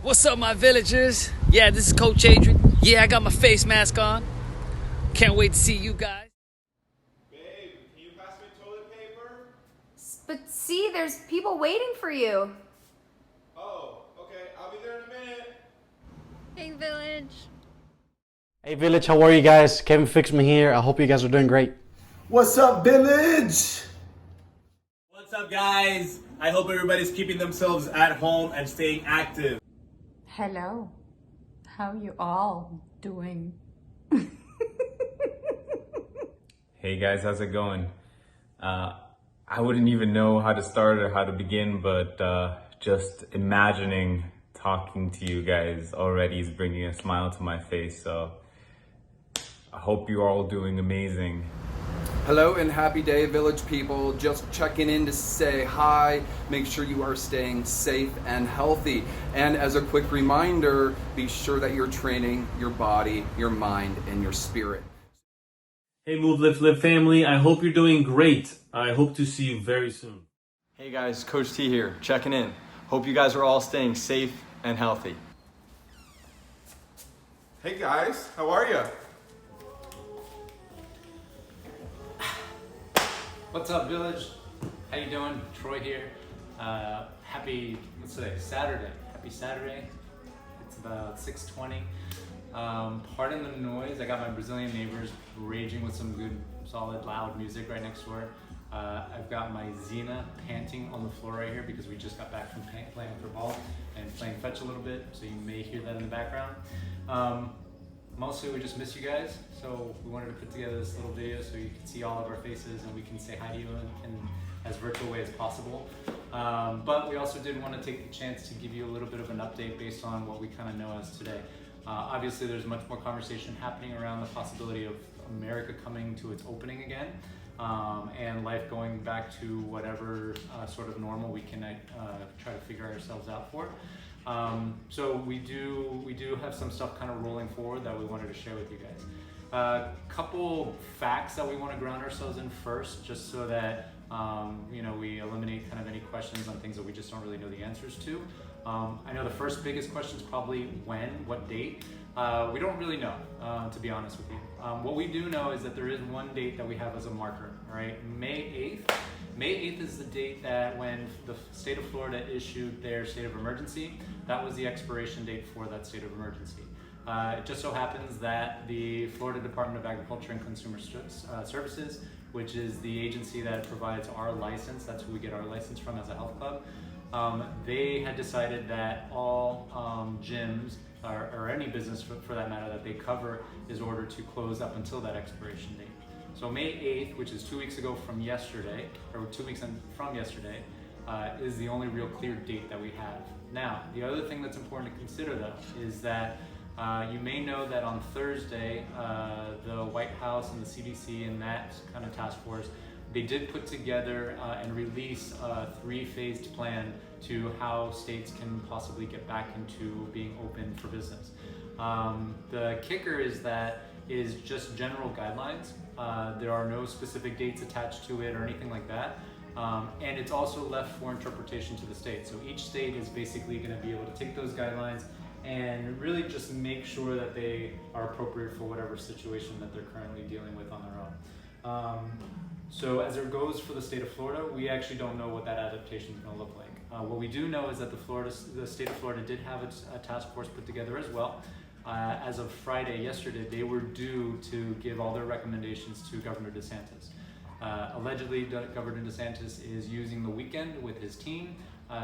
What's up, my villagers? Yeah, this is Coach Adrian. Yeah, I got my face mask on. Can't wait to see you guys. Babe, can you pass me toilet paper? But see, there's people waiting for you. Oh, okay. I'll be there in a minute. Hey, Village. Hey Village, how are you guys? Kevin Fixman here. I hope you guys are doing great. What's up, Village? What's up, guys? I hope everybody's keeping themselves at home and staying active. Hello. How you all doing? Hey guys, how's it going? I wouldn't even know how to start or how to begin, but just imagining talking to you guys already is bringing a smile to my face. So I hope you're all doing amazing. Hello and happy day, Village people. Just checking in to say hi. Make sure you are staying safe and healthy. And as a quick reminder, be sure that you're training your body, your mind, and your spirit. Hey Move Lift Live family, I hope you're doing great. I hope to see you very soon. Hey guys, Coach T here, checking in. Hope you guys are all staying safe and healthy. Hey guys, how are you? What's up, Village? How you doing? Troy here. Happy, let's say, Saturday. Happy Saturday. It's about 6:20. Pardon the noise. I got my Brazilian neighbors raging with some good, solid, loud music right next door. I've got my Xena panting on the floor right here because we just got back from playing with her ball and playing fetch a little bit, so you may hear that in the background. Mostly we just miss you guys, so we wanted to put together this little video so you can see all of our faces and we can say hi to you in as virtual way as possible. But we also did want to take the chance to give you a little bit of an update based on what we kind of know as today. Obviously there's much more conversation happening around the possibility of America coming to its opening again, and life going back to whatever sort of normal we can try to figure ourselves out for. So we do have some stuff kind of rolling forward that we wanted to share with you guys. Couple facts that we want to ground ourselves in first, just so that we eliminate kind of any questions on things that we just don't really know the answers to. I know the first biggest question is probably when, what date. We don't really know, to be honest with you. What we do know is that there is one date that we have as a marker, all right? May 8th. May 8th is the date that when the state of Florida issued their state of emergency, that was the expiration date for that state of emergency. It just so happens that the Florida Department of Agriculture and Consumer Services, which is the agency that provides our license, that's who we get our license from as a health club, they had decided that all gyms, or any business for that matter that they cover, is ordered to close up until that expiration date. So May 8th, which is 2 weeks ago from yesterday, or 2 weeks from yesterday, is the only real clear date that we have. Now, the other thing that's important to consider though, is that you may know that on Thursday, the White House and the CDC and that kind of task force, they did put together and release a 3-phased plan to how states can possibly get back into being open for business. The kicker is that it is just general guidelines. There are no specific dates attached to it or anything like that. And it's also left for interpretation to the state. So each state is basically going to be able to take those guidelines and really just make sure that they are appropriate for whatever situation that they're currently dealing with on their own. So as it goes for the state of Florida, we actually don't know what that adaptation is going to look like. What we do know is that the state of Florida did have a task force put together as well. As of Friday, yesterday, they were due to give all their recommendations to Governor DeSantis. Allegedly, Governor DeSantis is using the weekend with his team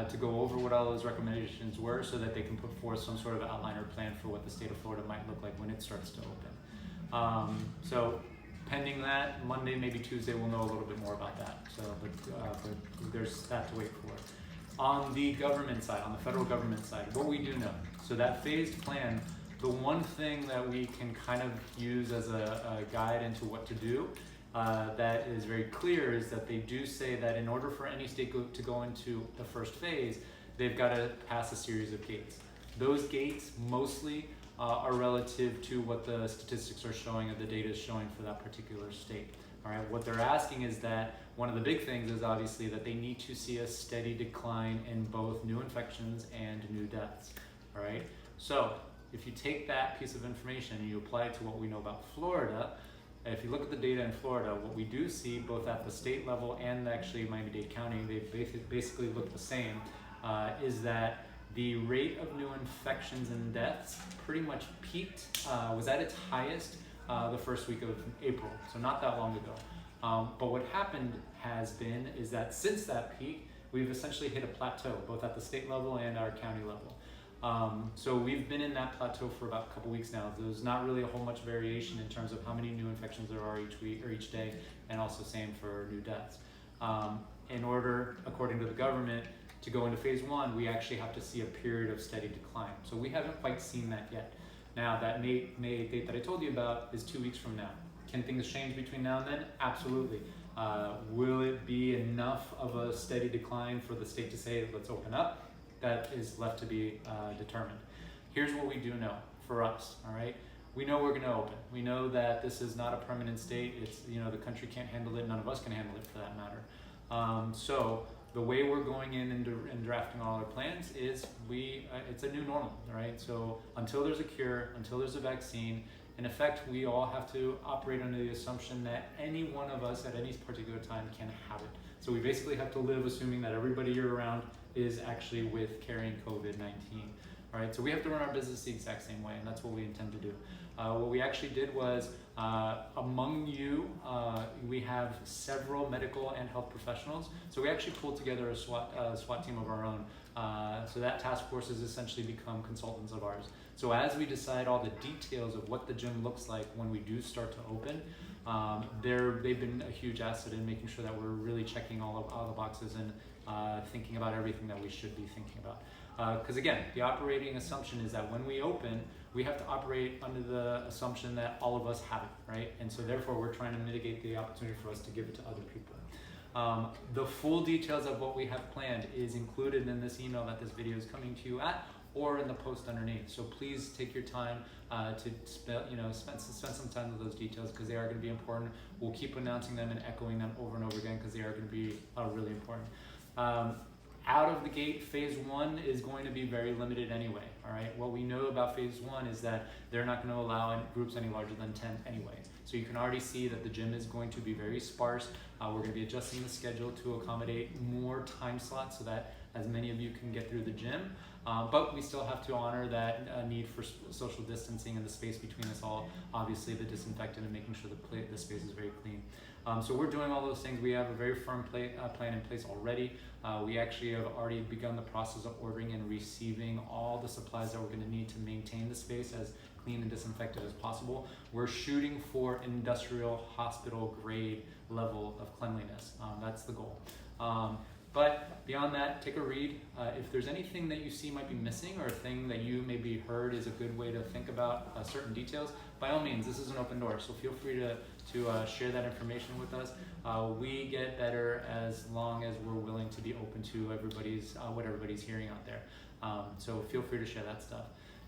to go over what all those recommendations were so that they can put forth some sort of outline or plan for what the state of Florida might look like when it starts to open. So pending that, Monday, maybe Tuesday, we'll know a little bit more about that. So, but there's that to wait for. On the government side, on the federal government side, what we do know, so that phased plan, the one thing that we can kind of use as a guide into what to do that is very clear is that they do say that in order for any state to go into the first phase, they've got to pass a series of gates. Those gates mostly are relative to what the statistics are showing or the data is showing for that particular state. All right, what they're asking is that one of the big things is obviously that they need to see a steady decline in both new infections and new deaths. all right? So if you take that piece of information and you apply it to what we know about Florida, if you look at the data in Florida, what we do see both at the state level and actually Miami-Dade County, they basically look the same, is that the rate of new infections and deaths pretty much peaked, was at its highest the first week of April, so not that long ago. But what happened is that since that peak, we've essentially hit a plateau, both at the state level and our county level. So we've been in that plateau for about a couple weeks now. There's not really a whole much variation in terms of how many new infections there are each week or each day, and also same for new deaths. In order, according to the government, to go into phase 1, we actually have to see a period of steady decline. So we haven't quite seen that yet. Now that May 8th date that I told you about is 2 weeks from now. Can things change between now and then? Absolutely. Will it be enough of a steady decline for the state to say, let's open up? That is left to be determined. Here's what we do know for us, all right? We know we're gonna open. We know that this is not a permanent state. It's, the country can't handle it. None of us can handle it for that matter. So the way we're going in and drafting all our plans is it's a new normal, all right? So until there's a cure, until there's a vaccine, in effect, we all have to operate under the assumption that any one of us at any particular time can have it. So we basically have to live assuming that everybody you're around is actually carrying COVID-19. All right, so we have to run our business the exact same way, and that's what we intend to do. What we actually did was, among you, we have several medical and health professionals. So we actually pulled together a SWAT team of our own. So that task force has essentially become consultants of ours. So as we decide all the details of what the gym looks like when we do start to open, they've been a huge asset in making sure that we're really checking all the boxes and thinking about everything that we should be thinking about. Because again, the operating assumption is that when we open, we have to operate under the assumption that all of us have it, right? And so therefore we're trying to mitigate the opportunity for us to give it to other people. The full details of what we have planned is included in this email that this video is coming to you at, or in the post underneath. So please take your time to spend some time with those details, because they are going to be important. We'll keep announcing them and echoing them over and over again, because they are going to be really important. Out of the gate, phase 1 is going to be very limited anyway, all right? What we know about phase 1 is that they're not going to allow groups any larger than 10 anyway. So you can already see that the gym is going to be very sparse. We're going to be adjusting the schedule to accommodate more time slots so that as many of you can get through the gym. But we still have to honor that need for social distancing and the space between us all, obviously the disinfectant and making sure the space is very clean. So we're doing all those things. We have a very firm plan in place already. We actually have already begun the process of ordering and receiving all the supplies that we're going to need to maintain the space as clean and disinfected as possible. We're shooting for industrial hospital grade level of cleanliness. That's the goal. But beyond that, take a read. If there's anything that you see might be missing, or a thing that you maybe heard is a good way to think about certain details, by all means, this is an open door. So feel free to share that information with us. We get better as long as we're willing to be open to what everybody's hearing out there. So feel free to share that stuff.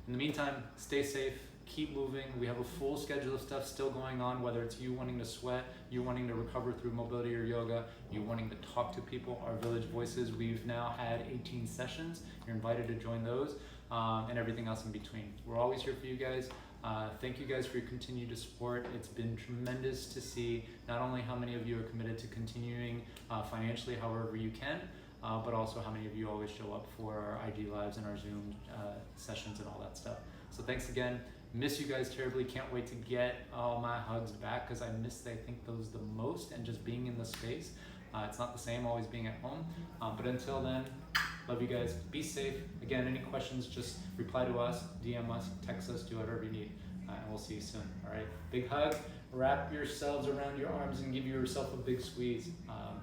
In the meantime, stay safe. Keep moving. We have a full schedule of stuff still going on, whether it's you wanting to sweat, you wanting to recover through mobility or yoga, you wanting to talk to people, our Village Voices. We've now had 18 sessions. You're invited to join those, and everything else in between. We're always here for you guys. Thank you guys for your continued support. It's been tremendous to see not only how many of you are committed to continuing financially however you can, but also how many of you always show up for our IG Lives and our Zoom sessions and all that stuff. So thanks again. Miss you guys terribly. Can't wait to get all my hugs back, because I think those the most, and just being in the space. It's not the same always being at home. But until then, love you guys. Be safe. Again, any questions, just reply to us, DM us, text us, do whatever you need. And we'll see you soon. All right. Big hug. Wrap yourselves around your arms and give yourself a big squeeze.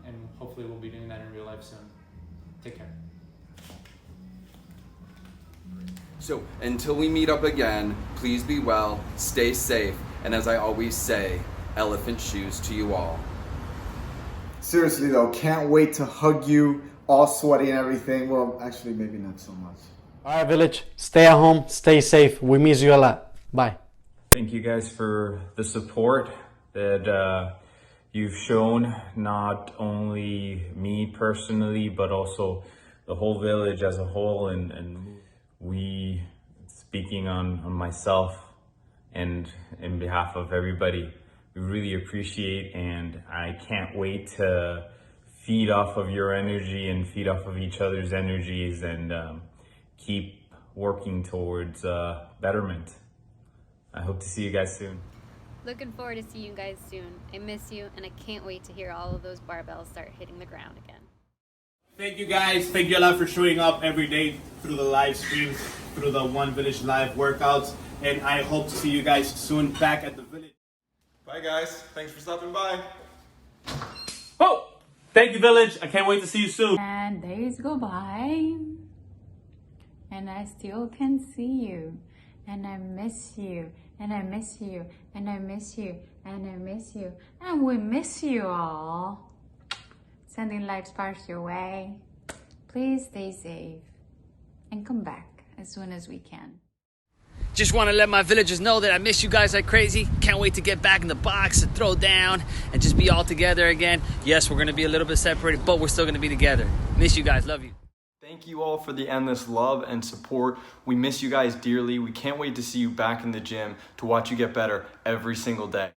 And hopefully we'll be doing that in real life soon. Take care. So until we meet up again, please be well, stay safe, and as I always say, elephant shoes to you all. Seriously though, can't wait to hug you, all sweaty and everything. Well, actually, maybe not so much. All right, Village, stay at home, stay safe. We miss you a lot. Bye. Thank you guys for the support that you've shown, not only me personally, but also the whole village as a whole, and we speaking on myself and in behalf of everybody. We really appreciate, and I can't wait to feed off of your energy and feed off of each other's energies and keep working towards betterment. I hope to see you guys soon. Looking forward to seeing you guys soon. I miss you, and I can't wait to hear all of those barbells start hitting the ground again. Thank you guys. Thank you a lot for showing up every day through the live streams, through the One Village live workouts. And I hope to see you guys soon back at the Village. Bye, guys. Thanks for stopping by. Oh, thank you, Village. I can't wait to see you soon. And days go by, and I still can see you, and I miss you, and I miss you, and I miss you, and I miss you, and we miss you all. Sending light sparks your way. Please stay safe and come back as soon as we can. Just want to let my villagers know that I miss you guys like crazy. Can't wait to get back in the box and throw down and just be all together again. Yes, we're going to be a little bit separated, but we're still going to be together. Miss you guys. Love you. Thank you all for the endless love and support. We miss you guys dearly. We can't wait to see you back in the gym to watch you get better every single day.